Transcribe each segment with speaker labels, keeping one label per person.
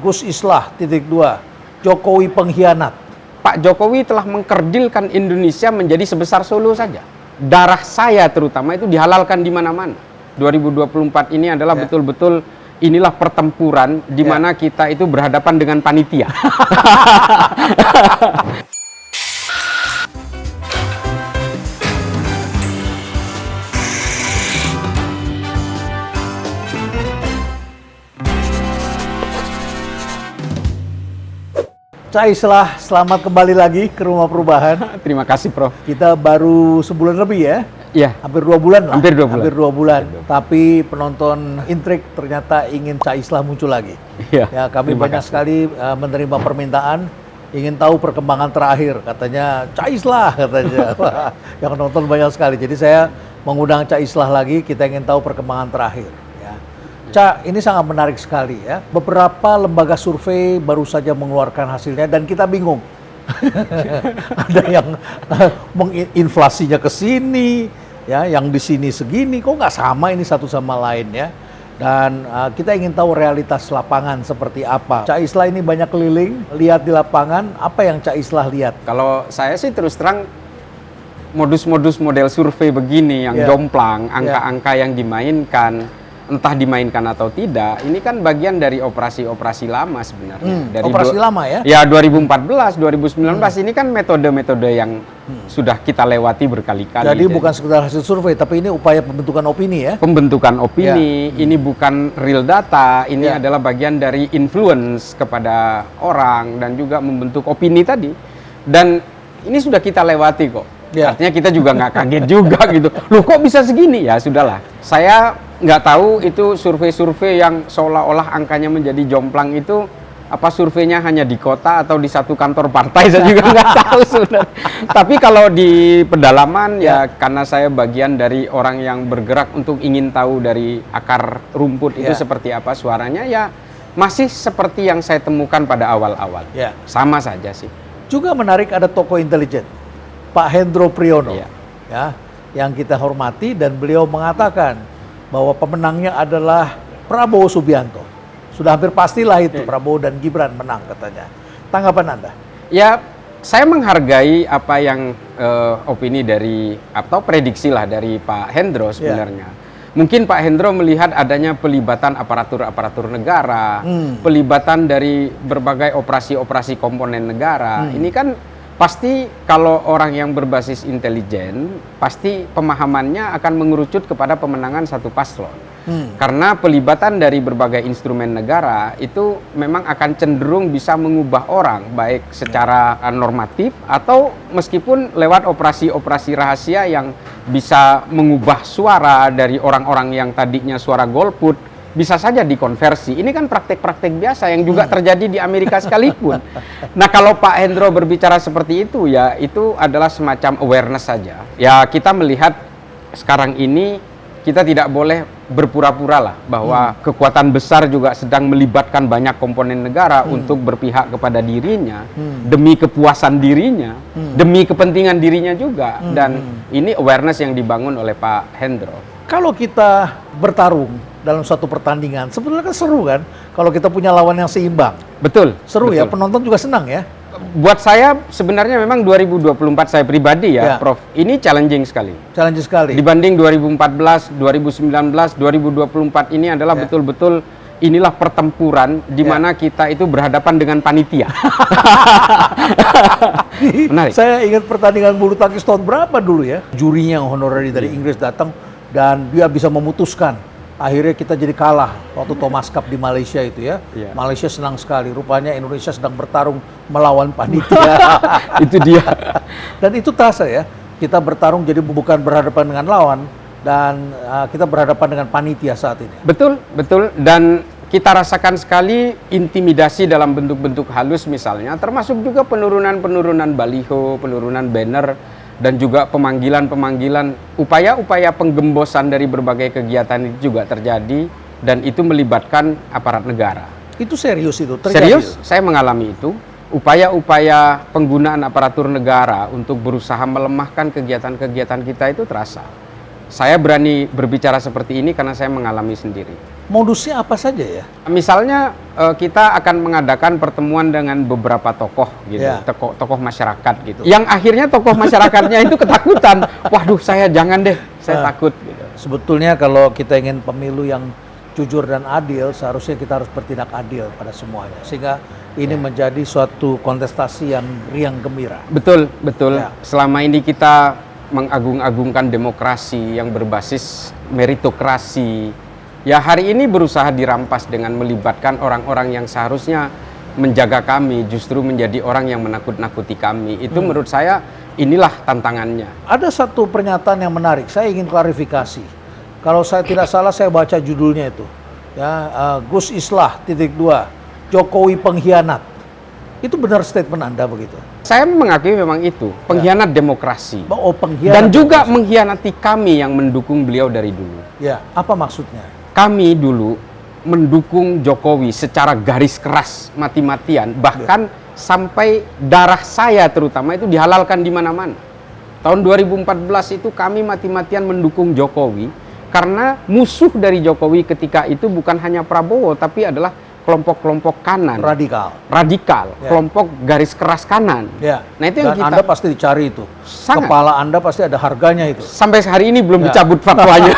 Speaker 1: Gus Islah _2, Jokowi pengkhianat.
Speaker 2: Pak Jokowi telah mengkerdilkan Indonesia menjadi sebesar Solo saja. Darah saya terutama itu dihalalkan di mana-mana. 2024 ini adalah betul-betul inilah pertempuran di mana kita itu berhadapan dengan panitia.
Speaker 1: Cak Islah, selamat kembali lagi ke Rumah Perubahan.
Speaker 2: Terima kasih, Prof.
Speaker 1: Kita baru sebulan lebih ya?
Speaker 2: Iya.
Speaker 1: Hampir 2 bulan lah.
Speaker 2: Hampir 2 bulan.
Speaker 1: Hampir 2 bulan. Tapi penonton intrik ternyata ingin Cak Islah muncul lagi.
Speaker 2: Iya.
Speaker 1: Ya, kami banyak sekali menerima permintaan ingin tahu perkembangan terakhir. Katanya Cak Islah katanya. Yang nonton banyak sekali. Jadi saya mengundang Cak Islah lagi, kita ingin tahu perkembangan terakhir. Cak, ini sangat menarik sekali ya. Beberapa lembaga survei baru saja mengeluarkan hasilnya dan kita bingung. Ada yang menginflasinya ke sini, ya, yang di sini segini, kok nggak sama ini satu sama lain ya. Dan kita ingin tahu realitas lapangan seperti apa. Cak Islah ini banyak keliling, lihat di lapangan, apa yang Cak Islah lihat?
Speaker 2: Kalau saya sih terus terang modus-modus model survei begini yang jomplang, angka-angka yang dimainkan, entah dimainkan atau tidak, ini kan bagian dari operasi-operasi lama sebenarnya. Dari
Speaker 1: operasi lama ya?
Speaker 2: Ya 2014, 2019 ini kan metode-metode yang sudah kita lewati berkali-kali.
Speaker 1: Jadi bukan sekedar hasil survei, tapi ini upaya pembentukan opini ya?
Speaker 2: Pembentukan opini, ini bukan real data, ini adalah bagian dari influence kepada orang dan juga membentuk opini tadi. Dan ini sudah kita lewati kok. Artinya kita juga nggak kaget juga gitu. Loh kok bisa segini? Ya sudahlah. Saya nggak tahu itu survei-survei yang seolah-olah angkanya menjadi jomplang itu apa surveinya hanya di kota atau di satu kantor partai, saya juga nggak tahu sebenarnya. Tapi kalau di pedalaman ya karena saya bagian dari orang yang bergerak untuk ingin tahu dari akar rumput itu seperti apa suaranya, ya masih seperti yang saya temukan pada awal-awal. Sama saja sih.
Speaker 1: Juga menarik ada tokoh intelijen, Pak Hendro Priyono, ya, yang kita hormati, dan beliau mengatakan bahwa pemenangnya adalah Prabowo Subianto. Sudah hampir pastilah itu Prabowo dan Gibran menang katanya. Tanggapan Anda?
Speaker 2: Ya, saya menghargai apa yang opini dari atau prediksi lah dari Pak Hendro sebenarnya. Mungkin Pak Hendro melihat adanya pelibatan aparatur-aparatur negara, pelibatan dari berbagai operasi-operasi komponen negara. Ini kan pasti kalau orang yang berbasis intelijen, pasti pemahamannya akan mengerucut kepada pemenangan satu paslon. Karena pelibatan dari berbagai instrumen negara itu memang akan cenderung bisa mengubah orang, baik secara normatif atau meskipun lewat operasi-operasi rahasia yang bisa mengubah suara dari orang-orang yang tadinya suara golput, bisa saja dikonversi. Ini kan praktek-praktek biasa yang juga terjadi di Amerika sekalipun. Nah, kalau Pak Hendro berbicara seperti itu, ya itu adalah semacam awareness saja. Ya, kita melihat sekarang ini kita tidak boleh berpura-pura lah bahwa kekuatan besar juga sedang melibatkan banyak komponen negara untuk berpihak kepada dirinya, demi kepuasan dirinya, demi kepentingan dirinya juga. Dan ini awareness yang dibangun oleh Pak Hendro.
Speaker 1: Kalau kita bertarung dalam suatu pertandingan, sebetulnya kan seru kan kalau kita punya lawan yang seimbang.
Speaker 2: Betul.
Speaker 1: Seru ya, penonton juga senang ya.
Speaker 2: Buat saya sebenarnya memang 2024 saya pribadi ya, Prof, ini challenging sekali.
Speaker 1: Challenging sekali.
Speaker 2: Dibanding 2014, 2019, 2024 ini adalah betul-betul inilah pertempuran di mana kita itu berhadapan dengan panitia. Menarik.
Speaker 1: Saya ingat pertandingan bulu tangkis tahun berapa dulu ya. Jurinya yang honorary dari Inggris datang dan dia bisa memutuskan. Akhirnya kita jadi kalah waktu Thomas Cup di Malaysia itu ya. Malaysia senang sekali. Rupanya Indonesia sedang bertarung melawan panitia.
Speaker 2: Itu dia.
Speaker 1: Dan itu terasa ya. Kita bertarung jadi bukan berhadapan dengan lawan, dan kita berhadapan dengan panitia saat ini.
Speaker 2: Betul, betul. Dan kita rasakan sekali intimidasi dalam bentuk-bentuk halus misalnya, termasuk juga penurunan-penurunan baliho, penurunan banner, dan juga pemanggilan-pemanggilan, upaya-upaya penggembosan dari berbagai kegiatan itu juga terjadi, dan itu melibatkan aparat negara.
Speaker 1: Itu serius itu? Terjadi
Speaker 2: serius, itu? Saya mengalami itu. Upaya-upaya penggunaan aparatur negara untuk berusaha melemahkan kegiatan-kegiatan kita itu terasa. Saya berani berbicara seperti ini karena saya mengalami sendiri.
Speaker 1: Modusnya apa saja ya?
Speaker 2: Misalnya kita akan mengadakan pertemuan dengan beberapa tokoh gitu,
Speaker 1: Ya.
Speaker 2: tokoh masyarakat gitu. Yang akhirnya tokoh masyarakatnya itu ketakutan. Waduh, saya jangan deh, saya takut gitu.
Speaker 1: Sebetulnya kalau kita ingin pemilu yang jujur dan adil, seharusnya kita harus bertindak adil pada semuanya. Sehingga ini menjadi suatu kontestasi yang riang gembira.
Speaker 2: Betul, betul.
Speaker 1: Ya.
Speaker 2: Selama ini kita mengagung-agungkan demokrasi yang berbasis meritokrasi. Ya hari ini berusaha dirampas dengan melibatkan orang-orang yang seharusnya menjaga kami, justru menjadi orang yang menakut-nakuti kami. Itu menurut saya inilah tantangannya.
Speaker 1: Ada satu pernyataan yang menarik, saya ingin klarifikasi. Kalau saya tidak salah, saya baca judulnya itu. Ya, Gus Islah, _2, Jokowi pengkhianat. Itu benar statement Anda begitu?
Speaker 2: Saya mengakui memang itu, pengkhianat demokrasi.
Speaker 1: Oh, pengkhianat.
Speaker 2: Dan juga mengkhianati kami yang mendukung beliau dari dulu.
Speaker 1: Ya, apa maksudnya?
Speaker 2: Kami dulu mendukung Jokowi secara garis keras, mati-matian, bahkan sampai darah saya terutama itu dihalalkan di mana-mana. Tahun 2014 itu kami mati-matian mendukung Jokowi karena musuh dari Jokowi ketika itu bukan hanya Prabowo tapi adalah kelompok-kelompok kanan.
Speaker 1: Radikal.
Speaker 2: Ya. Kelompok garis keras kanan.
Speaker 1: Ya.
Speaker 2: Nah, itu yang
Speaker 1: Dan
Speaker 2: kita
Speaker 1: Anda pasti dicari itu.
Speaker 2: Sangat.
Speaker 1: Kepala Anda pasti ada harganya itu.
Speaker 2: Sampai hari ini belum
Speaker 1: Ya.
Speaker 2: dicabut fatwanya.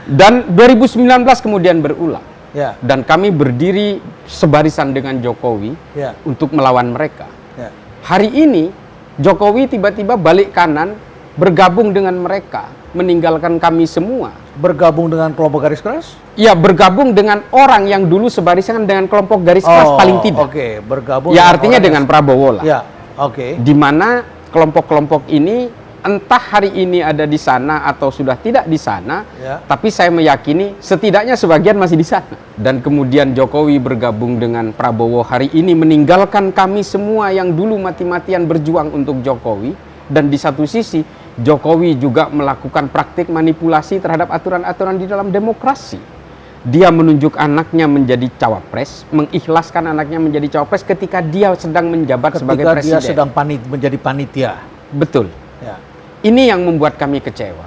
Speaker 2: Dan 2019 kemudian berulang.
Speaker 1: Ya.
Speaker 2: Dan kami berdiri sebarisan dengan Jokowi
Speaker 1: Ya.
Speaker 2: untuk melawan mereka.
Speaker 1: Ya.
Speaker 2: Hari ini Jokowi tiba-tiba balik kanan, bergabung dengan mereka, meninggalkan kami semua.
Speaker 1: Bergabung dengan kelompok garis keras?
Speaker 2: Ya, bergabung dengan orang yang dulu sebarisan dengan kelompok garis keras paling tidak.
Speaker 1: Oke, bergabung.
Speaker 2: Ya artinya
Speaker 1: orang
Speaker 2: dengan Prabowo lah.
Speaker 1: Ya, oke.
Speaker 2: Di mana kelompok-kelompok ini entah hari ini ada di sana atau sudah tidak di sana,
Speaker 1: Ya.
Speaker 2: tapi saya meyakini setidaknya sebagian masih di sana. Dan kemudian Jokowi bergabung dengan Prabowo hari ini meninggalkan kami semua yang dulu mati-matian berjuang untuk Jokowi. Dan di satu sisi Jokowi juga melakukan praktik manipulasi terhadap aturan-aturan di dalam demokrasi. Dia menunjuk anaknya menjadi cawapres, mengikhlaskan anaknya menjadi cawapres ketika dia sedang menjabat sebagai
Speaker 1: Ketika
Speaker 2: presiden.
Speaker 1: dia sedang menjadi panitia.
Speaker 2: Betul.
Speaker 1: Ya.
Speaker 2: Ini yang membuat kami kecewa.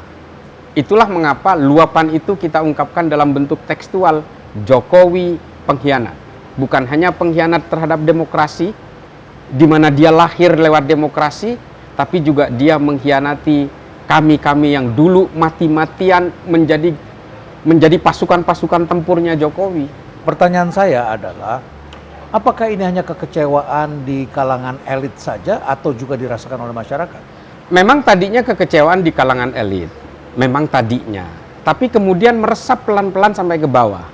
Speaker 2: Itulah mengapa luapan itu kita ungkapkan dalam bentuk tekstual. Jokowi pengkhianat. Bukan hanya pengkhianat terhadap demokrasi, di mana dia lahir lewat demokrasi, tapi juga dia mengkhianati kami-kami yang dulu mati-matian menjadi pasukan-pasukan tempurnya Jokowi.
Speaker 1: Pertanyaan saya adalah, apakah ini hanya kekecewaan di kalangan elit saja atau juga dirasakan oleh masyarakat?
Speaker 2: Memang tadinya kekecewaan di kalangan elit, memang tadinya. Tapi kemudian meresap pelan-pelan sampai ke bawah.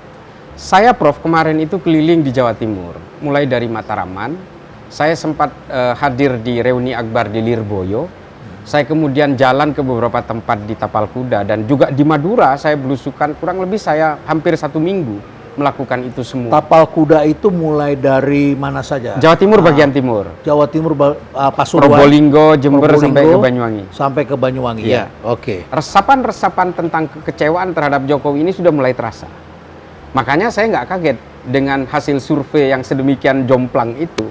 Speaker 2: Saya, Prof, kemarin itu keliling di Jawa Timur, mulai dari Mataraman. Saya sempat hadir di reuni akbar di Lirboyo. Saya kemudian jalan ke beberapa tempat di Tapal Kuda dan juga di Madura. Saya belusukan kurang lebih saya hampir 1 minggu melakukan itu semua.
Speaker 1: Tapal Kuda itu mulai dari mana saja?
Speaker 2: Jawa Timur bagian timur.
Speaker 1: Jawa Timur, Pasuruan,
Speaker 2: Probolinggo, Jember sampai ke Banyuwangi.
Speaker 1: Sampai ke Banyuwangi.
Speaker 2: Iya.
Speaker 1: Ya. Oke.
Speaker 2: Resapan-resapan tentang kekecewaan terhadap Jokowi ini sudah mulai terasa. Makanya saya nggak kaget dengan hasil survei yang sedemikian jomplang itu.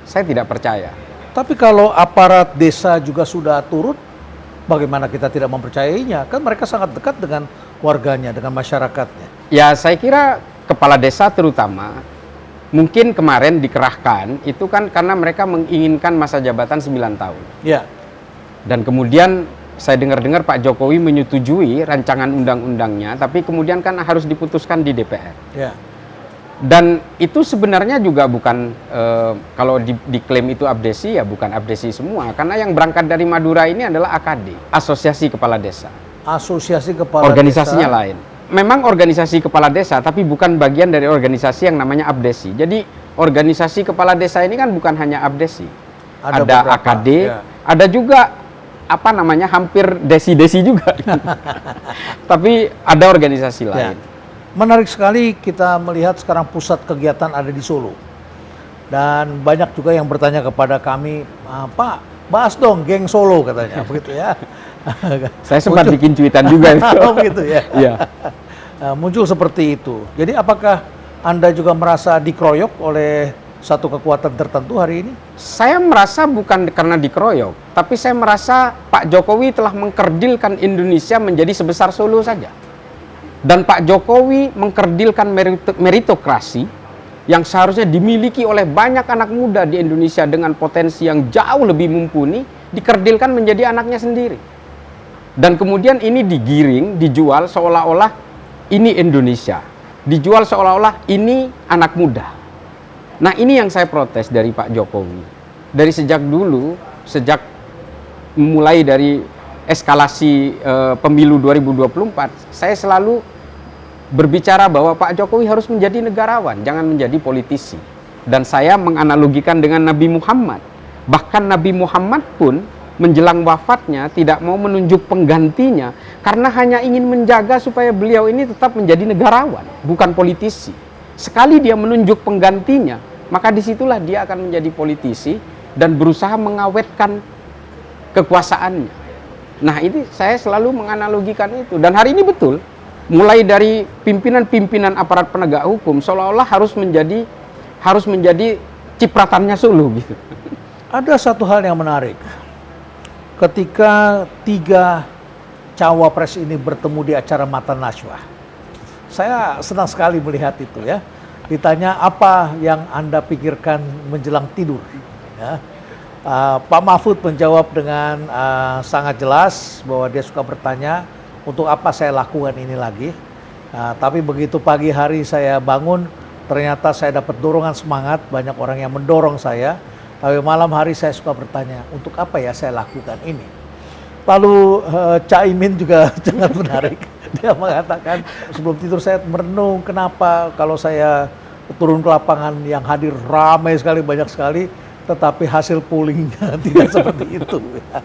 Speaker 2: Saya tidak percaya.
Speaker 1: Tapi kalau aparat desa juga sudah turut, bagaimana kita tidak mempercayainya? Kan mereka sangat dekat dengan warganya, dengan masyarakatnya.
Speaker 2: Ya, saya kira kepala desa terutama mungkin kemarin dikerahkan itu kan karena mereka menginginkan masa jabatan 9 tahun.
Speaker 1: Ya.
Speaker 2: Dan kemudian saya dengar-dengar Pak Jokowi menyetujui rancangan undang-undangnya, tapi kemudian kan harus diputuskan di DPR.
Speaker 1: Ya.
Speaker 2: Dan itu sebenarnya juga bukan, kalau diklaim itu abdesi, ya bukan abdesi semua. Karena yang berangkat dari Madura ini adalah AKD, Asosiasi Kepala Desa.
Speaker 1: Asosiasi Kepala
Speaker 2: Organisasinya
Speaker 1: Desa.
Speaker 2: lain. Memang organisasi kepala desa, tapi bukan bagian dari organisasi yang namanya abdesi. Jadi organisasi kepala desa ini kan bukan hanya abdesi. Ada
Speaker 1: beberapa,
Speaker 2: AKD,
Speaker 1: ya.
Speaker 2: ada juga apa namanya hampir desi-desi juga. Tapi ada organisasi
Speaker 1: Ya.
Speaker 2: lain.
Speaker 1: Menarik sekali kita melihat sekarang pusat kegiatan ada di Solo. Dan banyak juga yang bertanya kepada kami, Pak, bahas dong geng Solo katanya, begitu ya.
Speaker 2: Saya sempat bikin cuitan juga.
Speaker 1: Oh, begitu ya.
Speaker 2: Iya.
Speaker 1: Muncul seperti itu. Jadi apakah Anda juga merasa dikeroyok oleh satu kekuatan tertentu hari ini?
Speaker 2: Saya merasa bukan karena dikeroyok, tapi saya merasa Pak Jokowi telah mengkerdilkan Indonesia menjadi sebesar Solo saja. Dan Pak Jokowi mengkerdilkan meritokrasi yang seharusnya dimiliki oleh banyak anak muda di Indonesia dengan potensi yang jauh lebih mumpuni, dikerdilkan menjadi anaknya sendiri. Dan kemudian ini digiring, dijual seolah-olah ini Indonesia. Dijual seolah-olah ini anak muda. Nah, ini yang saya protes dari Pak Jokowi. Dari sejak dulu, sejak mulai dari eskalasi pemilu 2024, saya selalu berbicara bahwa Pak Jokowi harus menjadi negarawan, jangan menjadi politisi. Dan saya menganalogikan dengan Nabi Muhammad. Bahkan Nabi Muhammad pun menjelang wafatnya tidak mau menunjuk penggantinya karena hanya ingin menjaga supaya beliau ini tetap menjadi negarawan, bukan politisi. Sekali dia menunjuk penggantinya, maka disitulah dia akan menjadi politisi dan berusaha mengawetkan kekuasaannya. Nah, ini saya selalu menganalogikan itu. Dan hari ini betul, mulai dari pimpinan-pimpinan aparat penegak hukum seolah-olah harus menjadi cipratannya Sulu gitu.
Speaker 1: Ada satu hal yang menarik. Ketika 3 cawapres ini bertemu di acara Mata Najwa, saya senang sekali melihat itu ya. Ditanya apa yang Anda pikirkan menjelang tidur. Ya. Pak Mahfud menjawab dengan sangat jelas bahwa dia suka bertanya, untuk apa saya lakukan ini lagi. Tapi begitu pagi hari saya bangun, ternyata saya dapat dorongan semangat, banyak orang yang mendorong saya. Tapi malam hari saya suka bertanya, untuk apa ya saya lakukan ini. Lalu Caimin juga sangat menarik. Dia mengatakan, sebelum tidur saya merenung, kenapa kalau saya turun ke lapangan yang hadir ramai sekali, banyak sekali, tetapi hasil pollingnya tidak seperti itu. Ya.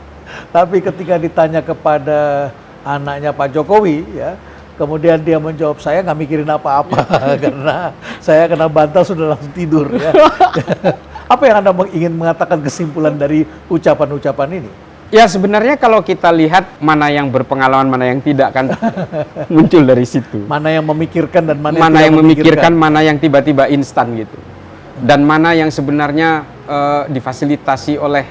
Speaker 1: Tapi ketika ditanya kepada anaknya Pak Jokowi, ya, kemudian dia menjawab, saya nggak mikirin apa-apa karena saya kena bantal sudah langsung tidur. Ya. Apa yang Anda ingin mengatakan kesimpulan dari ucapan-ucapan ini?
Speaker 2: Ya, sebenarnya kalau kita lihat mana yang berpengalaman, mana yang tidak kan muncul dari situ.
Speaker 1: Mana yang memikirkan dan mana
Speaker 2: yang memikirkan, mana yang tiba-tiba instan gitu. Dan mana yang sebenarnya difasilitasi oleh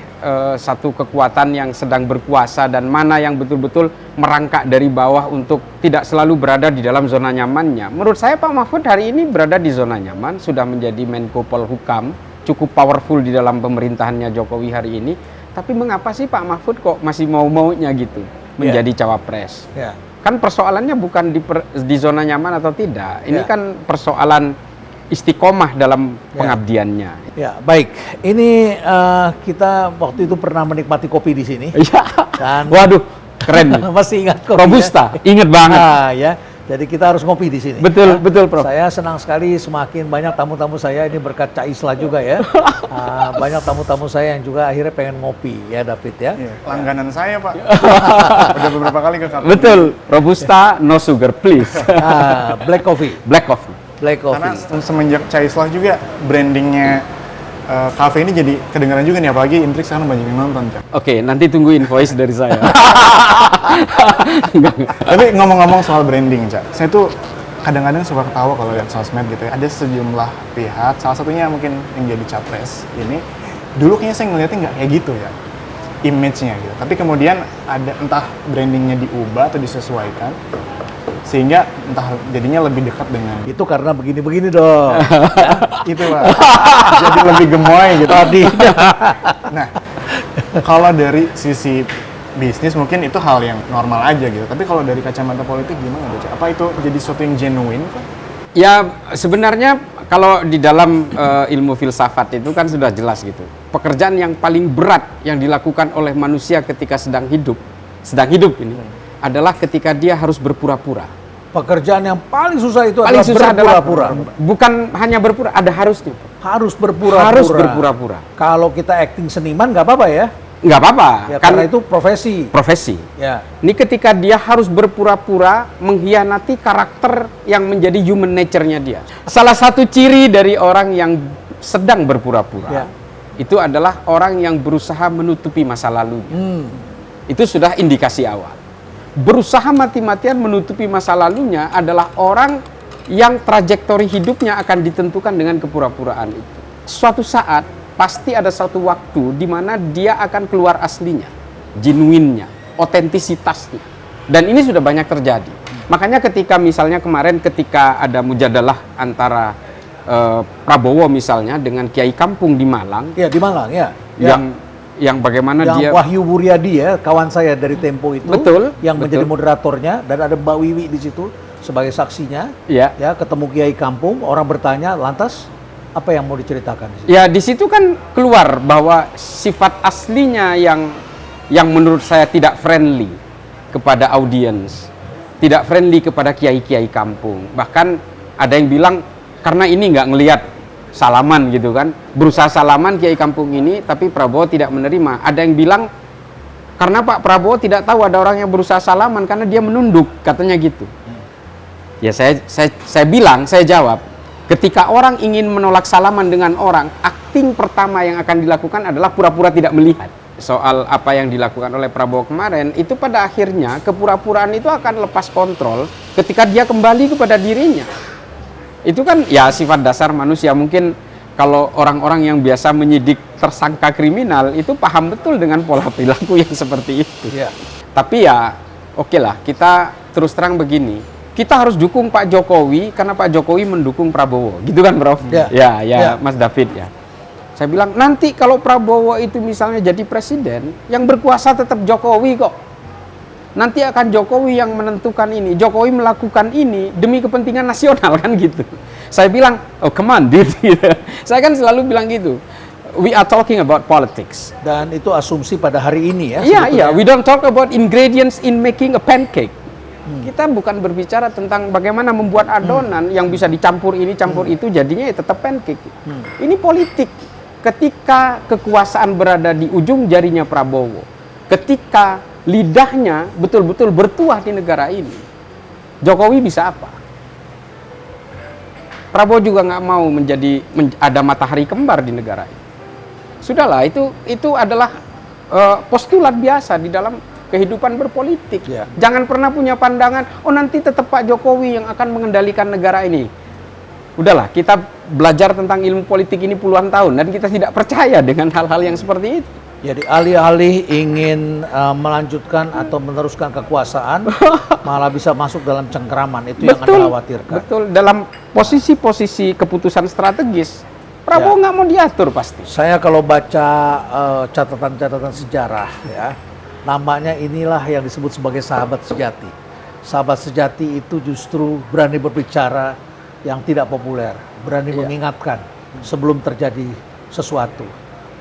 Speaker 2: satu kekuatan yang sedang berkuasa, dan mana yang betul-betul merangkak dari bawah untuk tidak selalu berada di dalam zona nyamannya. Menurut saya Pak Mahfud hari ini berada di zona nyaman, sudah menjadi Menko Polhukam, cukup powerful di dalam pemerintahannya Jokowi hari ini. Tapi mengapa sih Pak Mahfud kok masih mau-maunya gitu menjadi cawapres? Kan persoalannya bukan di zona nyaman atau tidak. Ini kan persoalan istiqomah dalam pengabdiannya.
Speaker 1: Ya, baik. Ini kita waktu itu pernah menikmati kopi di sini. Dan
Speaker 2: waduh, keren.
Speaker 1: Masih ingat kopi?
Speaker 2: Robusta, ingat banget.
Speaker 1: Ya. Jadi kita harus ngopi di sini.
Speaker 2: Betul, betul, Prof.
Speaker 1: Saya senang sekali semakin banyak tamu-tamu saya, ini berkat Cak Islah juga ya. Banyak tamu-tamu saya yang juga akhirnya pengen ngopi ya, David ya.
Speaker 3: Langganan saya, Pak. Udah beberapa kali ke kafe.
Speaker 2: Betul, Robusta, no sugar please.
Speaker 1: Black coffee.
Speaker 2: Black coffee.
Speaker 1: Black coffee.
Speaker 3: Karena semenjak Cak Islah juga brandingnya kafe ini jadi kedengaran juga nih, apalagi Intrik sekarang banyak yang nonton, Cak.
Speaker 2: Oke, nanti tunggu invoice dari saya.
Speaker 3: Tapi ngomong-ngomong soal branding, Cak, saya tuh kadang-kadang suka ketawa kalau lihat sosmed gitu ya. Ada sejumlah pihak, salah satunya mungkin yang jadi capres ini, dulu kayaknya saya ngeliatnya nggak kayak gitu ya, image-nya gitu. Tapi kemudian ada entah brandingnya diubah atau disesuaikan, sehingga entah jadinya lebih dekat dengan
Speaker 1: itu karena begini-begini dong.
Speaker 3: Ya, itu Pak. Jadi lebih gemoy gitu. Nah, kalau dari sisi bisnis mungkin itu hal yang normal aja gitu. Tapi kalau dari kacamata politik gimana, Cak? Apa itu jadi sesuatu yang genuine Pak?
Speaker 2: Ya, sebenarnya kalau di dalam ilmu filsafat itu kan sudah jelas gitu. Pekerjaan yang paling berat yang dilakukan oleh manusia ketika sedang hidup ini adalah ketika dia harus berpura-pura.
Speaker 1: Pekerjaan yang paling susah itu
Speaker 2: paling susah adalah
Speaker 1: berpura-pura.
Speaker 2: Bukan hanya berpura, ada harusnya.
Speaker 1: Harus berpura-pura.
Speaker 2: Harus berpura-pura.
Speaker 1: Kalau kita acting seniman nggak apa-apa ya?
Speaker 2: Nggak apa-apa.
Speaker 1: Ya, karena itu profesi.
Speaker 2: Profesi.
Speaker 1: Ya.
Speaker 2: Ini ketika dia harus berpura-pura mengkhianati karakter yang menjadi human nature-nya dia. Salah satu ciri dari orang yang sedang berpura-pura itu adalah orang yang berusaha menutupi masa lalunya. Itu sudah indikasi awal. Berusaha mati-matian menutupi masa lalunya adalah orang yang trajektori hidupnya akan ditentukan dengan kepura-puraan itu. Suatu saat pasti ada suatu waktu di mana dia akan keluar aslinya, genuinnya, otentisitasnya. Dan ini sudah banyak terjadi. Makanya ketika misalnya kemarin ketika ada mujadalah antara Prabowo misalnya dengan Kiai Kampung di Malang,
Speaker 1: Ya, di Malang ya.
Speaker 2: yang bagaimana
Speaker 1: Yang
Speaker 2: dia
Speaker 1: Wahyu Buryadi ya, kawan saya dari Tempo itu,
Speaker 2: Betul,
Speaker 1: yang menjadi
Speaker 2: betul.
Speaker 1: moderatornya, dan ada Mbak Wiwi di situ sebagai saksinya.
Speaker 2: ya
Speaker 1: Ya, ketemu Kiai Kampung, orang bertanya, lantas apa yang mau diceritakan di situ?
Speaker 2: ya di situ kan keluar bahwa sifat aslinya yang menurut saya tidak friendly kepada audiens, tidak friendly kepada kiai-kiai kampung. Bahkan ada yang bilang karena ini nggak ngelihat salaman gitu kan, berusaha salaman kiai kampung ini, tapi Prabowo tidak menerima. Ada yang bilang karena Pak Prabowo tidak tahu ada orang yang berusaha salaman karena dia menunduk, katanya gitu. Ya saya bilang, saya jawab, ketika orang ingin menolak salaman dengan orang, akting pertama yang akan dilakukan adalah pura-pura tidak melihat. Soal apa yang dilakukan oleh Prabowo kemarin, itu pada akhirnya kepura-puraan itu akan lepas kontrol ketika dia kembali kepada dirinya. Itu kan ya sifat dasar manusia. Mungkin kalau orang-orang yang biasa menyidik tersangka kriminal itu paham betul dengan pola perilaku yang seperti itu.
Speaker 1: Ya.
Speaker 2: Tapi ya oke lah, kita terus terang begini, kita harus dukung Pak Jokowi karena Pak Jokowi mendukung Prabowo, gitu kan Prof?
Speaker 1: Ya.
Speaker 2: Ya. Mas David ya. Saya bilang nanti kalau Prabowo itu misalnya jadi presiden, yang berkuasa tetap Jokowi kok. Nanti akan Jokowi yang menentukan ini. Jokowi melakukan ini demi kepentingan nasional kan gitu. Saya bilang, oh come on dude. Saya kan selalu bilang gitu. We are talking about politics.
Speaker 1: Dan itu asumsi pada hari ini ya.
Speaker 2: Iya,
Speaker 1: sebetulnya.
Speaker 2: we don't talk about ingredients in making a pancake. Kita bukan berbicara tentang bagaimana membuat adonan yang bisa dicampur ini, campur itu, jadinya ya tetap pancake. Ini politik. Ketika kekuasaan berada di ujung jarinya Prabowo, ketika lidahnya betul-betul bertuah di negara ini, Jokowi bisa apa? Prabowo juga nggak mau ada matahari kembar di negara ini. Sudahlah, itu adalah postulat biasa di dalam kehidupan berpolitik.
Speaker 1: Ya.
Speaker 2: Jangan pernah punya pandangan, oh nanti tetap Pak Jokowi yang akan mengendalikan negara ini. Udahlah, kita belajar tentang ilmu politik ini puluhan tahun dan kita tidak percaya dengan hal-hal yang seperti itu.
Speaker 1: Jadi alih-alih ingin melanjutkan atau meneruskan kekuasaan, malah bisa masuk dalam cengkeraman. Itu yang Anda khawatirkan.
Speaker 2: Betul, dalam posisi-posisi keputusan strategis, Prabowo nggak mau diatur pasti.
Speaker 1: Saya kalau baca catatan-catatan sejarah ya, namanya inilah yang disebut sebagai sahabat sejati. Sahabat sejati itu justru berani berbicara yang tidak populer, berani mengingatkan sebelum terjadi sesuatu.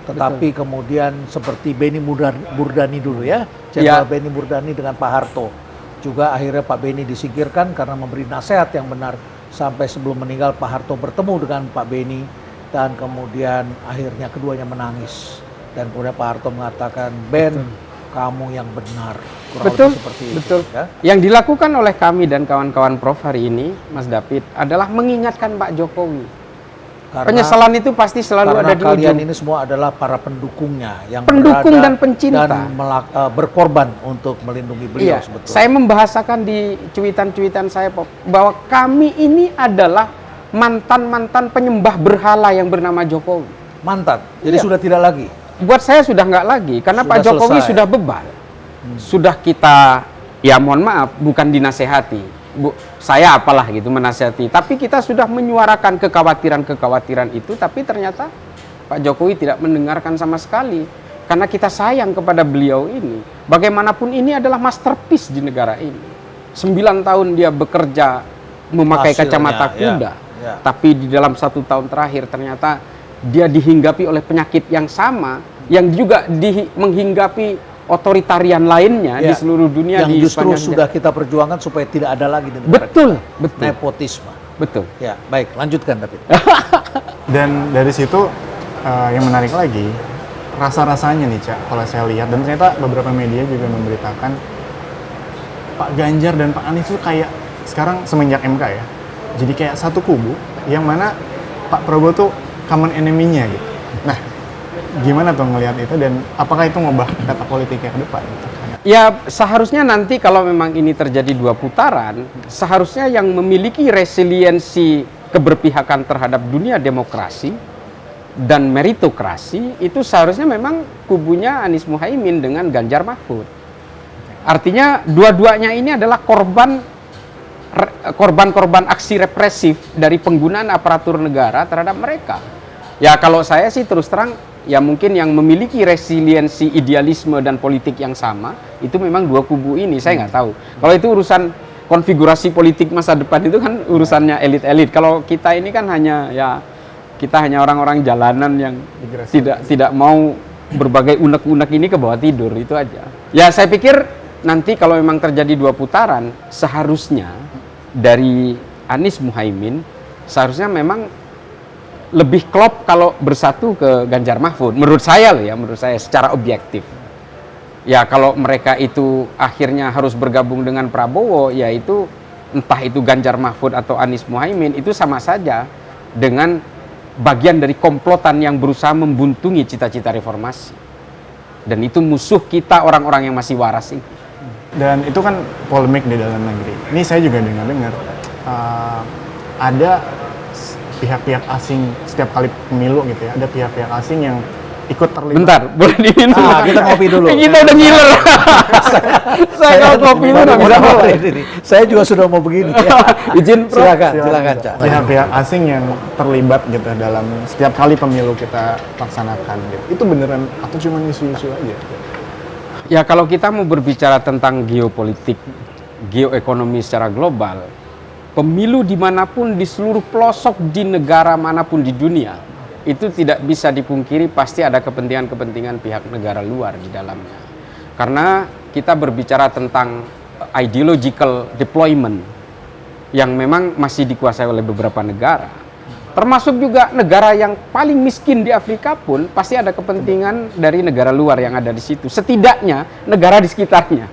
Speaker 1: Tetapi kemudian seperti Benny Murdani dulu ya, Jenderal Benny Murdani dengan Pak Harto. Juga akhirnya Pak Benny disingkirkan karena memberi nasihat yang benar. Sampai sebelum meninggal Pak Harto bertemu dengan Pak Benny dan kemudian akhirnya keduanya menangis. Dan kemudian Pak Harto mengatakan, Ben, kamu yang benar. Kurang lebih seperti itu.
Speaker 2: Betul.
Speaker 1: Ya?
Speaker 2: Yang dilakukan oleh kami dan kawan-kawan Prof hari ini, Mas David, adalah mengingatkan Pak Jokowi. Penyesalan itu pasti selalu ada di ujung.
Speaker 1: Kalian ini semua adalah para pendukungnya yang
Speaker 2: pendukung
Speaker 1: berada
Speaker 2: dan pencinta
Speaker 1: dan berkorban untuk melindungi beliau sebetulnya.
Speaker 2: Saya membahasakan di cuitan-cuitan saya bahwa kami ini adalah mantan-mantan penyembah berhala yang bernama Jokowi.
Speaker 1: Mantan, jadi sudah tidak lagi.
Speaker 2: Buat saya sudah nggak lagi karena
Speaker 1: Sudah
Speaker 2: Pak Jokowi
Speaker 1: selesai.
Speaker 2: sudah bebal. Sudah kita, ya mohon maaf, bukan dinasehati. Saya apalah gitu menasihati, tapi kita sudah menyuarakan kekhawatiran-kekhawatiran itu, tapi ternyata Pak Jokowi tidak mendengarkan sama sekali karena kita sayang kepada beliau ini. Bagaimanapun ini adalah masterpiece di negara ini. 9 tahun dia bekerja memakai
Speaker 1: Hasilnya,
Speaker 2: kacamata kuda, tapi di dalam 1 tahun terakhir ternyata dia dihinggapi oleh penyakit yang sama, yang juga menghinggapi otoritarian lainnya di seluruh dunia
Speaker 1: yang
Speaker 2: di
Speaker 1: justru
Speaker 2: sepanjang
Speaker 1: sudah kita perjuangkan supaya tidak ada lagi di negara
Speaker 2: betul,
Speaker 1: kita.
Speaker 2: betul.
Speaker 1: Nepotisme.
Speaker 2: Betul.
Speaker 1: Ya, baik, lanjutkan David.
Speaker 3: Dan dari situ yang menarik lagi, rasa-rasanya nih Cak, kalau saya lihat, dan ternyata beberapa media juga memberitakan Pak Ganjar dan Pak Anies itu kayak sekarang semenjak MK ya, jadi kayak satu kubu yang mana Pak Prabowo tuh common enemy-nya gitu. Nah, gimana tuh ngelihat itu dan apakah itu ngubah kata politiknya ke depan?
Speaker 2: Ya seharusnya nanti kalau memang ini terjadi 2 putaran, seharusnya yang memiliki resiliensi keberpihakan terhadap dunia demokrasi dan meritokrasi itu seharusnya memang kubunya Anies Muhaimin dengan Ganjar Mahfud. Artinya dua-duanya ini adalah korban korban-korban aksi represif dari penggunaan aparatur negara terhadap mereka. Ya kalau saya sih terus terang, ya mungkin yang memiliki resiliensi idealisme dan politik yang sama, itu memang dua kubu ini, saya nggak tahu. Kalau itu urusan konfigurasi politik masa depan itu kan urusannya elit-elit. Kalau kita ini kan hanya kita hanya orang-orang jalanan yang tidak mau berbagai unek-unek ini ke bawah tidur, itu aja. Ya saya pikir nanti kalau memang terjadi 2 putaran, seharusnya dari Anies Muhaimin seharusnya memang lebih klop kalau bersatu ke Ganjar Mahfud. Menurut saya loh ya, menurut saya secara objektif. Ya kalau mereka itu akhirnya harus bergabung dengan Prabowo, ya itu entah itu Ganjar Mahfud atau Anies Muhaimin, itu sama saja dengan bagian dari komplotan yang berusaha membuntungi cita-cita reformasi. Dan itu musuh kita orang-orang yang masih waras ini.
Speaker 3: Dan itu kan polemik di dalam negeri. Ini saya juga dengar ada pihak-pihak asing setiap kali pemilu gitu ya. Ada pihak-pihak asing yang ikut terlibat.
Speaker 2: Bentar, boleh diminum?
Speaker 1: Nah, kita ngopi dulu.
Speaker 2: Kita udah ngiler. Saya kalau kopi lu nggak bisa boleh.
Speaker 1: Saya juga sudah mau begini.
Speaker 2: Izin, Prof.
Speaker 1: Silakan, Cak.
Speaker 3: Pihak-pihak asing yang terlibat gitu dalam setiap kali pemilu kita laksanakan gitu. Itu beneran atau cuma isu-isu aja?
Speaker 2: Ya kalau kita mau berbicara tentang geopolitik, geoekonomi secara global, pemilu dimanapun di seluruh pelosok di negara manapun di dunia, itu tidak bisa dipungkiri pasti ada kepentingan-kepentingan pihak negara luar di dalamnya. Karena kita berbicara tentang ideological deployment yang memang masih dikuasai oleh beberapa negara. Termasuk juga negara yang paling miskin di Afrika pun pasti ada kepentingan dari negara luar yang ada di situ. Setidaknya negara di sekitarnya.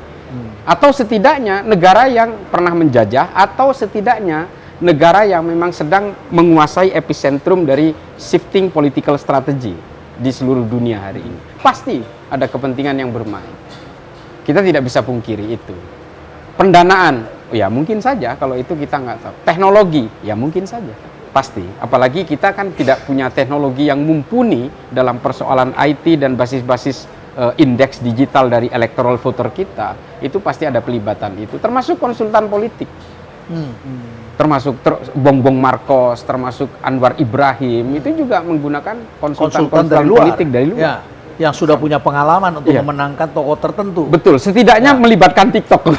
Speaker 2: Atau setidaknya negara yang pernah menjajah, atau setidaknya negara yang memang sedang menguasai epicentrum dari shifting political strategy di seluruh dunia hari ini. Pasti ada kepentingan yang bermain. Kita tidak bisa pungkiri itu. Pendanaan, ya mungkin saja kalau itu kita nggak tahu. Teknologi, ya mungkin saja. Pasti. Apalagi kita kan tidak punya teknologi yang mumpuni dalam persoalan IT dan basis-basis indeks digital dari electoral voter kita. Itu pasti ada pelibatan itu. Termasuk konsultan politik. Termasuk Bongbong Marcos, termasuk Anwar Ibrahim, itu juga menggunakan konsultan politik dari luar.
Speaker 1: Ya, yang sudah punya pengalaman untuk memenangkan tokoh tertentu.
Speaker 2: Betul, setidaknya melibatkan TikTok.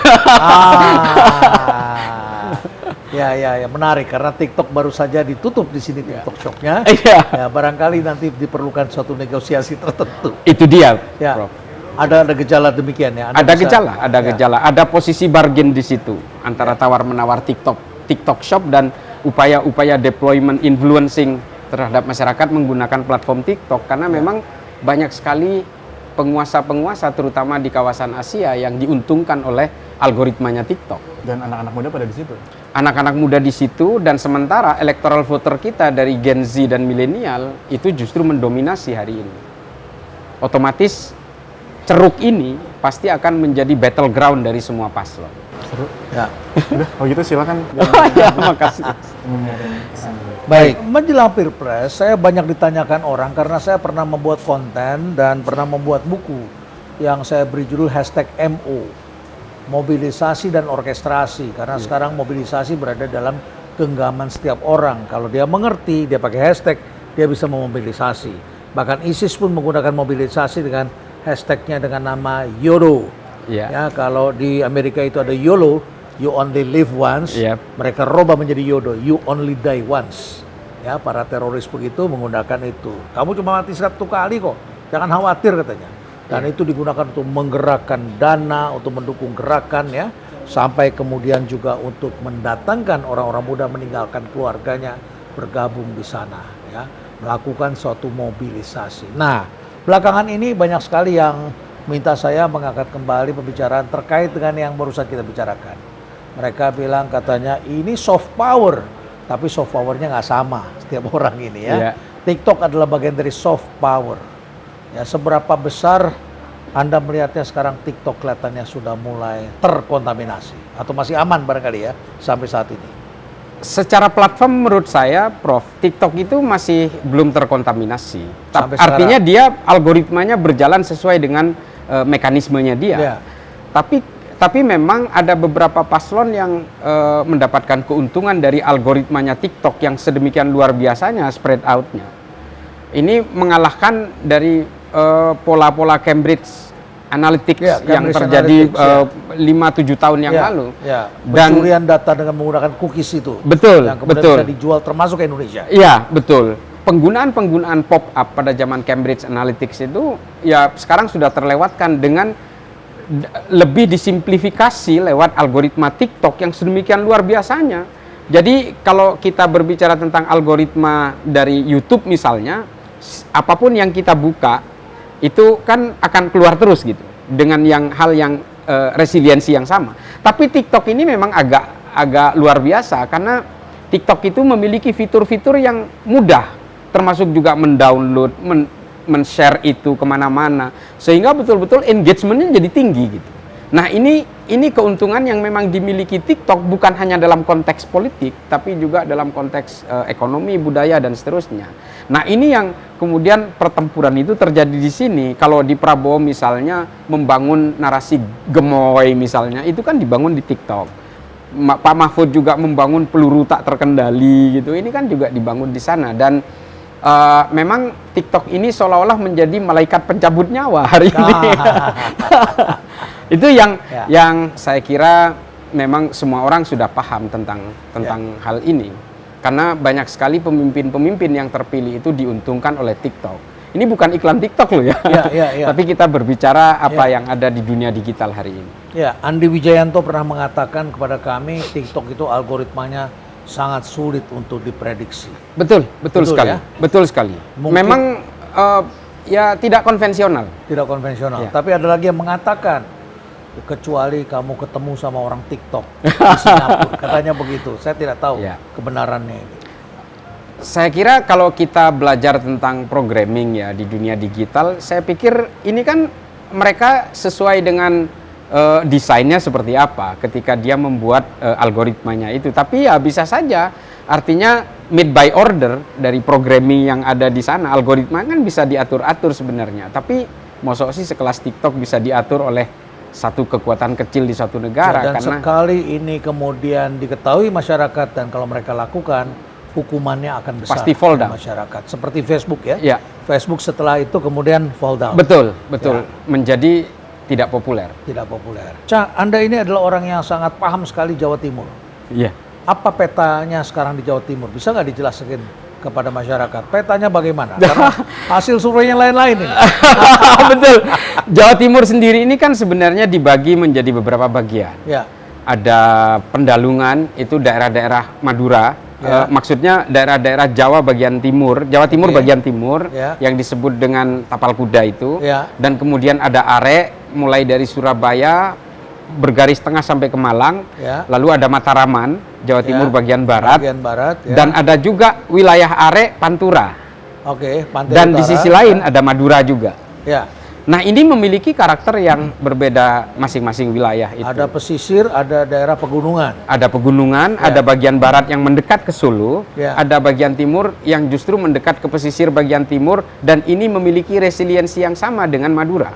Speaker 1: Ya, menarik karena TikTok baru saja ditutup di sini TikTok Shop-nya. Ya, barangkali nanti diperlukan suatu negosiasi tertentu.
Speaker 2: Itu dia,
Speaker 1: ya.
Speaker 2: Prof.
Speaker 1: Ada gejala demikian ya.
Speaker 2: Ada gejala, ada posisi bargain di situ antara tawar-menawar TikTok Shop dan upaya-upaya deployment influencing terhadap masyarakat menggunakan platform TikTok, karena memang banyak sekali penguasa-penguasa terutama di kawasan Asia yang diuntungkan oleh algoritmanya TikTok.
Speaker 3: Dan anak-anak muda pada di situ.
Speaker 2: Anak-anak muda di situ, dan sementara electoral voter kita dari Gen Z dan milenial itu justru mendominasi hari ini. Otomatis ceruk ini pasti akan menjadi battleground dari semua paslon.
Speaker 3: Seru.
Speaker 1: Ya.
Speaker 3: Udah, kalau gitu silakan.
Speaker 2: Ya, makasih.
Speaker 1: Baik, menjelang Pilpres saya banyak ditanyakan orang karena saya pernah membuat konten dan pernah membuat buku yang saya beri judul #MO, mobilisasi dan orkestrasi, karena sekarang mobilisasi berada dalam genggaman setiap orang. Kalau dia mengerti, dia pakai hashtag, dia bisa memobilisasi. Bahkan ISIS pun menggunakan mobilisasi dengan hashtagnya dengan nama YOLO. Ya, kalau di Amerika itu ada YOLO, you only live once. Mereka rubah menjadi YOLO, you only die once. Ya, para teroris begitu menggunakan itu. Kamu cuma mati 1 kali kok, jangan khawatir katanya. Dan itu digunakan untuk menggerakkan dana, untuk mendukung gerakan ya, sampai kemudian juga untuk mendatangkan orang-orang muda meninggalkan keluarganya bergabung di sana ya, melakukan suatu mobilisasi. Nah, belakangan ini banyak sekali yang minta saya mengangkat kembali pembicaraan terkait dengan yang baru saja kita bicarakan. Mereka bilang katanya ini soft power, tapi soft powernya nggak sama setiap orang ini ya. TikTok adalah bagian dari soft power. Ya, seberapa besar Anda melihatnya sekarang TikTok kelihatannya sudah mulai terkontaminasi atau masih aman barangkali ya sampai saat ini?
Speaker 2: Secara platform menurut saya, Prof, TikTok itu masih belum terkontaminasi. Artinya dia algoritmanya berjalan sesuai dengan mekanismenya dia. Tapi tapi memang ada beberapa paslon yang mendapatkan keuntungan dari algoritmanya TikTok yang sedemikian luar biasanya spread out-nya. Ini mengalahkan dari pola-pola Cambridge Analytics yang
Speaker 1: Cambridge
Speaker 2: terjadi
Speaker 1: Analytics,
Speaker 2: 5-7 tahun yang lalu.
Speaker 1: Ya,
Speaker 2: Dan
Speaker 1: pencurian data dengan menggunakan cookies itu.
Speaker 2: betul,
Speaker 1: Yang kemudian
Speaker 2: betul.
Speaker 1: bisa dijual termasuk ke Indonesia.
Speaker 2: Iya, betul. Penggunaan pop-up pada zaman Cambridge Analytics itu ya sekarang sudah terlewatkan dengan lebih disimplifikasi lewat algoritma TikTok yang sedemikian luar biasanya. Jadi kalau kita berbicara tentang algoritma dari YouTube misalnya, apapun yang kita buka itu kan akan keluar terus gitu dengan hal yang resiliensi yang sama. Tapi TikTok ini memang agak luar biasa karena TikTok itu memiliki fitur-fitur yang mudah, termasuk juga mendownload, men-share itu kemana-mana, sehingga betul-betul engagementnya jadi tinggi gitu. Nah ini keuntungan yang memang dimiliki TikTok bukan hanya dalam konteks politik, tapi juga dalam konteks ekonomi, budaya dan seterusnya. Nah ini yang kemudian pertempuran itu terjadi di sini. Kalau di Prabowo misalnya membangun narasi gemoy misalnya, itu kan dibangun di TikTok. Pak Mahfud juga membangun peluru tak terkendali gitu. Ini kan juga dibangun di sana dan memang TikTok ini seolah-olah menjadi malaikat pencabut nyawa hari ini. Itu yang saya kira memang semua orang sudah paham tentang hal ini. Karena banyak sekali pemimpin-pemimpin yang terpilih itu diuntungkan oleh TikTok. Ini bukan iklan TikTok loh ya. Tapi kita berbicara apa yang ada di dunia digital hari ini.
Speaker 1: Ya, Andi Wijayanto pernah mengatakan kepada kami TikTok itu algoritmanya sangat sulit untuk diprediksi.
Speaker 2: Betul sekali.
Speaker 1: Ya?
Speaker 2: Betul sekali.
Speaker 1: Mungkin,
Speaker 2: memang ya tidak konvensional.
Speaker 1: Tidak konvensional.
Speaker 2: Ya.
Speaker 1: Tapi ada lagi yang mengatakan kecuali kamu ketemu sama orang TikTok di Singapura, katanya begitu. Saya tidak tahu kebenarannya ini.
Speaker 2: Saya kira kalau kita belajar tentang programming ya di dunia digital, saya pikir ini kan mereka sesuai dengan desainnya seperti apa ketika dia membuat algoritmanya itu. Tapi ya bisa saja, artinya made by order dari programming yang ada di sana, algoritma kan bisa diatur-atur sebenarnya. Tapi mosok sih sekelas TikTok bisa diatur oleh satu kekuatan kecil di suatu negara.
Speaker 1: Dan
Speaker 2: karena
Speaker 1: sekali ini kemudian diketahui masyarakat dan kalau mereka lakukan, hukumannya akan besar.
Speaker 2: Pasti fall down.
Speaker 1: Masyarakat. Seperti Facebook ya.
Speaker 2: Ya.
Speaker 1: Facebook setelah itu kemudian fall down.
Speaker 2: Betul. Menjadi tidak populer.
Speaker 1: Tidak populer. Anda ini adalah orang yang sangat paham sekali Jawa Timur.
Speaker 2: Iya.
Speaker 1: Apa petanya sekarang di Jawa Timur? Bisa nggak dijelaskan kepada masyarakat? Petanya bagaimana? Karena hasil surveinya lain-lain ini.
Speaker 2: Betul. Jawa Timur sendiri ini kan sebenarnya dibagi menjadi beberapa bagian.
Speaker 1: Ya.
Speaker 2: Ada Pendalungan, itu daerah-daerah Madura. Maksudnya daerah-daerah Jawa bagian timur, Jawa Timur bagian timur, yang disebut dengan Tapal Kuda itu. Dan kemudian ada Are, mulai dari Surabaya, bergaris tengah sampai ke Malang. Lalu ada Mataraman, Jawa Timur bagian barat. Dan ada juga wilayah Are, Pantura.
Speaker 1: Pantai
Speaker 2: dan
Speaker 1: Utara.
Speaker 2: Di sisi lain ada Madura juga.
Speaker 1: Ya.
Speaker 2: Nah ini memiliki karakter yang berbeda masing-masing wilayah itu.
Speaker 1: Ada pesisir, ada daerah pegunungan.
Speaker 2: Ada pegunungan, ada bagian barat yang mendekat ke Solo, ada bagian timur yang justru mendekat ke pesisir bagian timur, dan ini memiliki resiliensi yang sama dengan Madura.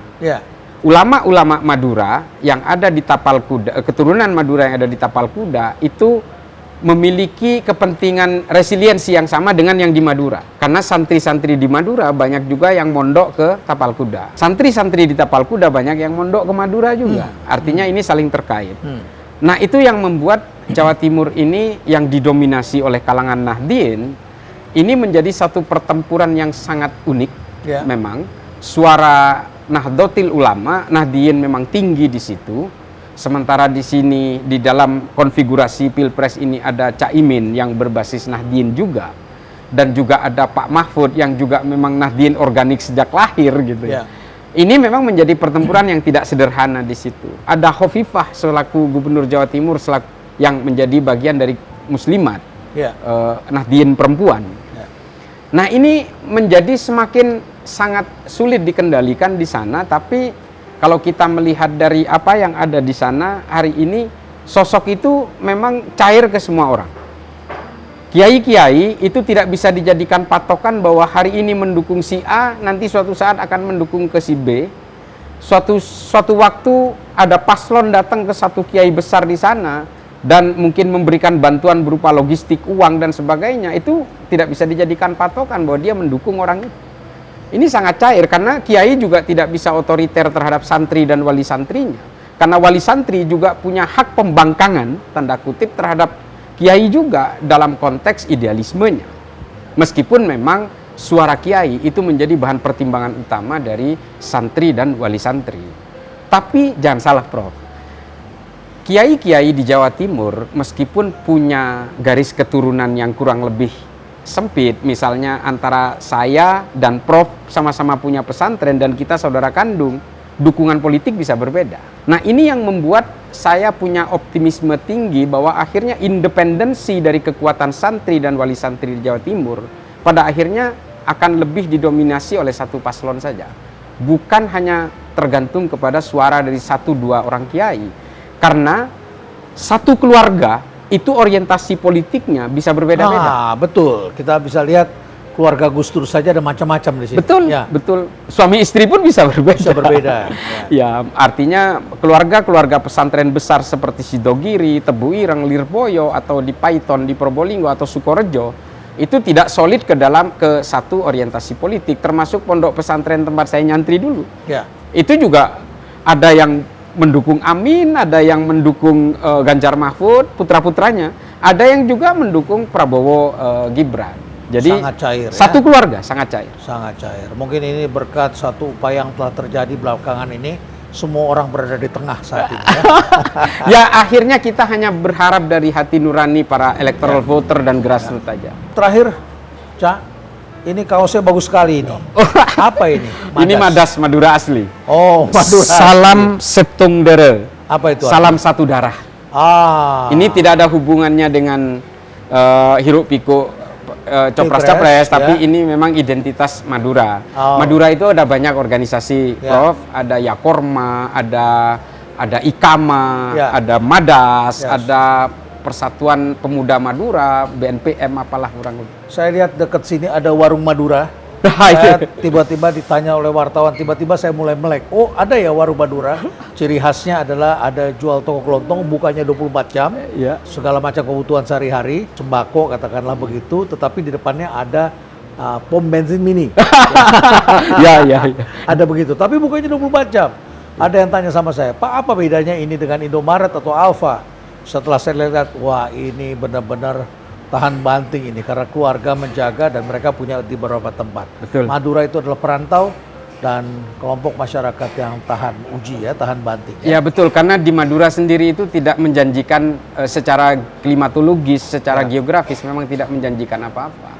Speaker 2: Ulama-ulama Madura yang ada di Tapal Kuda, keturunan Madura yang ada di Tapal Kuda itu memiliki kepentingan resiliensi yang sama dengan yang di Madura. Karena santri-santri di Madura banyak juga yang mondok ke Tapal Kuda. Santri-santri di Tapal Kuda banyak yang mondok ke Madura juga. Artinya ini saling terkait. Nah itu yang membuat Jawa Timur ini yang didominasi oleh kalangan Nahdien, ini menjadi satu pertempuran yang sangat unik. Memang suara Nahdlatul Ulama, Nahdien memang tinggi di situ. Sementara di sini di dalam konfigurasi Pilpres ini ada Caimin yang berbasis Nahdien juga, dan juga ada Pak Mahfud yang juga memang Nahdien organik sejak lahir gitu ya. Ini memang menjadi pertempuran yang tidak sederhana di situ. Ada Khofifah selaku Gubernur Jawa Timur yang menjadi bagian dari Muslimat, Nahdien perempuan. Nah ini menjadi semakin sangat sulit dikendalikan di sana, tapi kalau kita melihat dari apa yang ada di sana hari ini, sosok itu memang cair ke semua orang. Kiai-kiai itu tidak bisa dijadikan patokan bahwa hari ini mendukung si A, nanti suatu saat akan mendukung ke si B. suatu waktu ada paslon datang ke satu kiai besar di sana dan mungkin memberikan bantuan berupa logistik, uang dan sebagainya, itu tidak bisa dijadikan patokan bahwa dia mendukung orang itu. Ini sangat cair karena kiai juga tidak bisa otoriter terhadap santri dan wali santrinya. Karena wali santri juga punya hak pembangkangan, tanda kutip, terhadap kiai juga dalam konteks idealismenya. Meskipun memang suara kiai itu menjadi bahan pertimbangan utama dari santri dan wali santri. Tapi jangan salah, Prof. Kiai-kiai di Jawa Timur meskipun punya garis keturunan yang kurang lebih sempit, misalnya antara saya dan Prof sama-sama punya pesantren dan kita saudara kandung, dukungan politik bisa berbeda. Nah, ini yang membuat saya punya optimisme tinggi bahwa akhirnya independensi dari kekuatan santri dan wali santri di Jawa Timur pada akhirnya akan lebih didominasi oleh satu paslon saja. Bukan hanya tergantung kepada suara dari 1-2 orang kiai. Karena satu keluarga itu orientasi politiknya bisa berbeda-beda.
Speaker 1: Nah, betul. Kita bisa lihat keluarga Gus Dur saja ada macam-macam di sini.
Speaker 2: Betul,
Speaker 1: ya.
Speaker 2: betul. Suami istri pun bisa berbeda.
Speaker 1: Bisa berbeda.
Speaker 2: Ya, artinya keluarga-keluarga pesantren besar seperti Sidogiri, Tebu Ireng, Lirboyo, atau di Paiton, di Probolinggo, atau Sukorejo, itu tidak solid ke dalam ke satu orientasi politik, termasuk pondok pesantren tempat saya nyantri dulu.
Speaker 1: Ya.
Speaker 2: Itu juga ada yang mendukung Amin, ada yang mendukung Ganjar Mahfud, putra-putranya, ada yang juga mendukung Prabowo Gibran. Jadi
Speaker 1: sangat cair,
Speaker 2: satu keluarga sangat cair.
Speaker 1: Sangat cair. Mungkin ini berkat satu upaya yang telah terjadi belakangan ini, semua orang berada di tengah saat ini. Ya,
Speaker 2: Ya, akhirnya kita hanya berharap dari hati nurani para electoral voter dan grassroots aja.
Speaker 1: Terakhir, Cak, ini kaosnya bagus sekali ini. Apa ini?
Speaker 2: Ini Madas Madura asli.
Speaker 1: Oh, Madura.
Speaker 2: Salam Setung Dere.
Speaker 1: Apa itu?
Speaker 2: Salam satu darah. Ini tidak ada hubungannya dengan hiruk pikuk Copras-Capres, tapi ini memang identitas Madura. Madura itu ada banyak organisasi, Prof. Ada Yakorma, ada Ikama, ada Madas, ada Persatuan Pemuda Madura, BNPM, apalah kurang lebih.
Speaker 1: Saya lihat dekat sini ada warung Madura. Saya tiba-tiba ditanya oleh wartawan, tiba-tiba saya mulai melek. Oh, ada ya warung Madura. Ciri khasnya adalah ada jual toko kelontong, bukanya 24 jam. Segala macam kebutuhan sehari-hari, sembako katakanlah begitu, tetapi di depannya ada pom bensin mini.
Speaker 2: Ya.
Speaker 1: Ada begitu, tapi bukanya 24 jam. Ada yang tanya sama saya, Pak, apa bedanya ini dengan Indomaret atau Alfa? Setelah saya lihat, wah ini benar-benar tahan banting ini karena keluarga menjaga dan mereka punya di beberapa tempat.
Speaker 2: Betul.
Speaker 1: Madura itu adalah perantau dan kelompok masyarakat yang tahan uji ya, tahan banting.
Speaker 2: Ya betul, karena di Madura sendiri itu tidak menjanjikan secara klimatologis, secara geografis memang tidak menjanjikan apa-apa.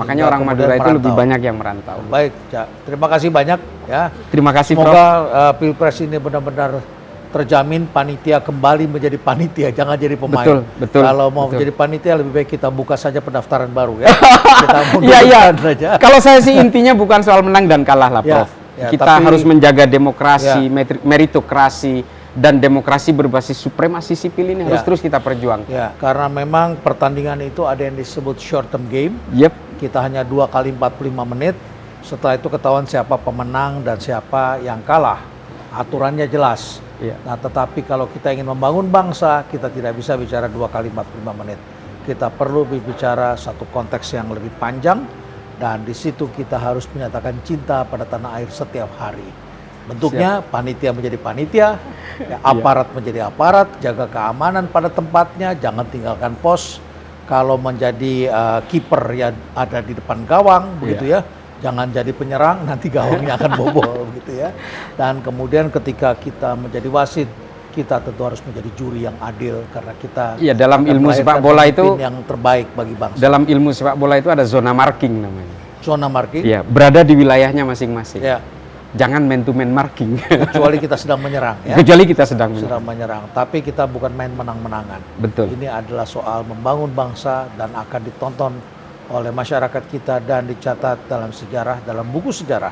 Speaker 2: Makanya orang Madura itu lebih banyak yang merantau.
Speaker 1: Baik, Cak. Terima kasih banyak ya.
Speaker 2: Terima kasih, Prof.
Speaker 1: Semoga Pilpres ini benar-benar terjamin panitia kembali menjadi panitia, jangan jadi pemain.
Speaker 2: Betul.
Speaker 1: Kalau mau menjadi panitia lebih baik kita buka saja pendaftaran baru ya. Kita
Speaker 2: Iya.
Speaker 1: saja.
Speaker 2: Kalau saya sih intinya bukan soal menang dan kalah lah, Prof. Kita harus menjaga demokrasi, meritokrasi, dan demokrasi berbasis supremasi sipil ini harus terus kita perjuangkan.
Speaker 1: Ya, karena memang pertandingan itu ada yang disebut short term game. Kita hanya 2 kali 45 menit. Setelah itu ketahuan siapa pemenang dan siapa yang kalah. Aturannya jelas. Nah, tetapi kalau kita ingin membangun bangsa, kita tidak bisa bicara 2 kali 45 menit. Kita perlu berbicara satu konteks yang lebih panjang, dan di situ kita harus menyatakan cinta pada tanah air setiap hari. Bentuknya panitia menjadi panitia, aparat menjadi aparat, jaga keamanan pada tempatnya, jangan tinggalkan pos. Kalau menjadi kiper ya ada di depan gawang, begitu ya. Jangan jadi penyerang, nanti gawangnya akan bobol gitu ya. Dan kemudian ketika kita menjadi wasit, kita tentu harus menjadi juri yang adil karena kita
Speaker 2: dalam ilmu sepak bola itu
Speaker 1: yang terbaik bagi bangsa.
Speaker 2: Dalam ilmu sepak bola itu ada zona marking namanya.
Speaker 1: Zona marking?
Speaker 2: Iya, berada di wilayahnya masing-masing.
Speaker 1: Ya.
Speaker 2: Jangan man to man marking.
Speaker 1: Kecuali kita sedang menyerang ya.
Speaker 2: Kecuali kita sedang
Speaker 1: menyerang, tapi kita bukan main menang-menangan.
Speaker 2: Betul.
Speaker 1: Ini adalah soal membangun bangsa dan akan ditonton oleh masyarakat kita dan dicatat dalam sejarah, dalam buku sejarah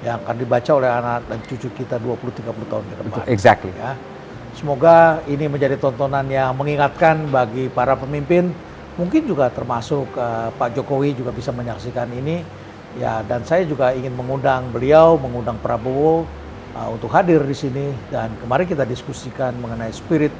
Speaker 1: yang akan dibaca oleh anak dan cucu kita 20-30 tahun ke depan.
Speaker 2: Exactly.
Speaker 1: Ya. Semoga ini menjadi tontonan yang mengingatkan bagi para pemimpin, mungkin juga termasuk Pak Jokowi juga bisa menyaksikan ini. Ya, dan saya juga ingin mengundang beliau, mengundang Prabowo untuk hadir di sini dan kemarin kita diskusikan mengenai spirit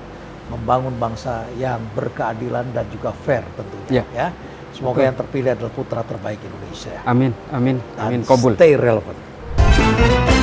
Speaker 1: membangun bangsa yang berkeadilan dan juga fair tentunya. Ya. Semoga yang terpilih adalah putra terbaik Indonesia.
Speaker 2: Amin, amin,
Speaker 1: Dan
Speaker 2: amin. Kabul.
Speaker 1: stay relevant.